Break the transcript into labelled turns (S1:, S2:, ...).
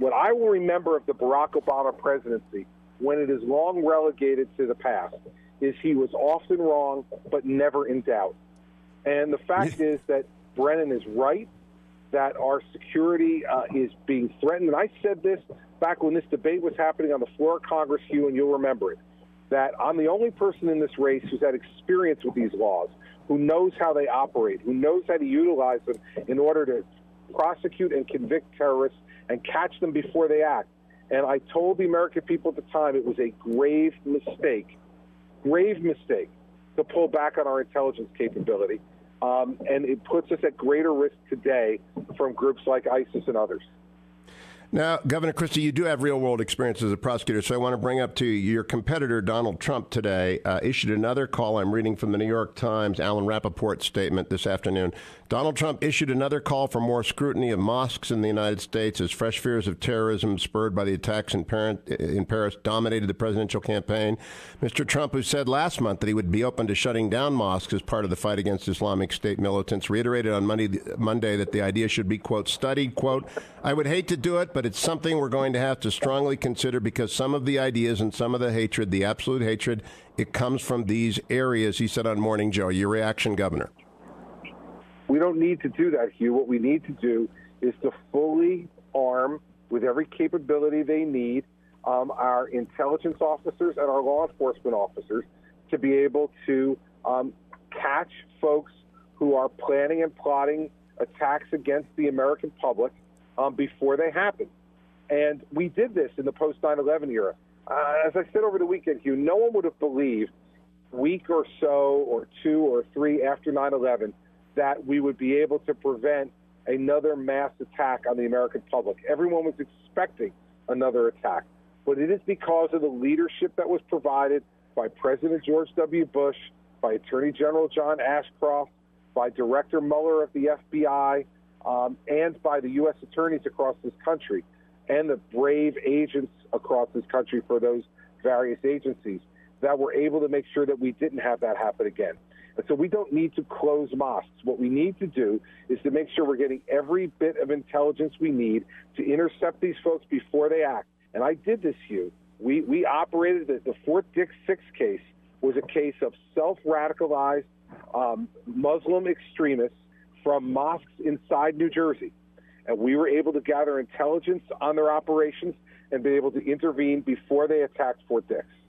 S1: what I will remember of the Barack Obama presidency, when it is long relegated to the past, is he was often wrong, but never in doubt. And the fact is that Brennan is right, that our security is being threatened. And I said this back when this debate was happening on the floor of Congress, Hugh, and you'll remember it, that I'm the only person in this race who's had experience with these laws, who knows how they operate, who knows how to utilize them in order to prosecute and convict terrorists and catch them before they act. And I told the American people at the time it was a grave mistake to pull back on our intelligence capability. And it puts us at greater risk today from groups like ISIS and others.
S2: Now, Governor Christie, you do have real-world experience as a prosecutor, so I want to bring up to you your competitor, Donald Trump, today issued another call. I'm reading from the New York Times, Alan Rappaport's statement this afternoon. Donald Trump issued another call for more scrutiny of mosques in the United States as fresh fears of terrorism spurred by the attacks in Paris dominated the presidential campaign. Mr. Trump, who said last month that he would be open to shutting down mosques as part of the fight against Islamic State militants, reiterated on Monday that the idea should be, quote, studied, quote, I would hate to do it, but it's something we're going to have to strongly consider because some of the ideas and some of the hatred, the absolute hatred, it comes from these areas, he said on Morning Joe. Your reaction, Governor?
S1: We don't need to do that, Hugh. What we need to do is to fully arm with every capability they need our intelligence officers and our law enforcement officers to be able to catch folks who are planning and plotting attacks against the American public before they happen. And we did this in the post 9/11 era. As I said over the weekend, Hugh, no one would have believed a week or so or 2 or 3 after 9/11 that we would be able to prevent another mass attack on the American public. Everyone was expecting another attack. But it is because of the leadership that was provided by President George W. Bush, by Attorney General John Ashcroft, by Director Mueller of the FBI, and by the U.S. attorneys across this country, and the brave agents across this country for those various agencies, that were able to make sure that we didn't have that happen again. And so we don't need to close mosques. What we need to do is to make sure we're getting every bit of intelligence we need to intercept these folks before they act. And I did this, Hugh. We operated the Fort Dix Six case was a case of self-radicalized Muslim extremists from mosques inside New Jersey. And we were able to gather intelligence on their operations and be able to intervene before they attacked Fort Dix.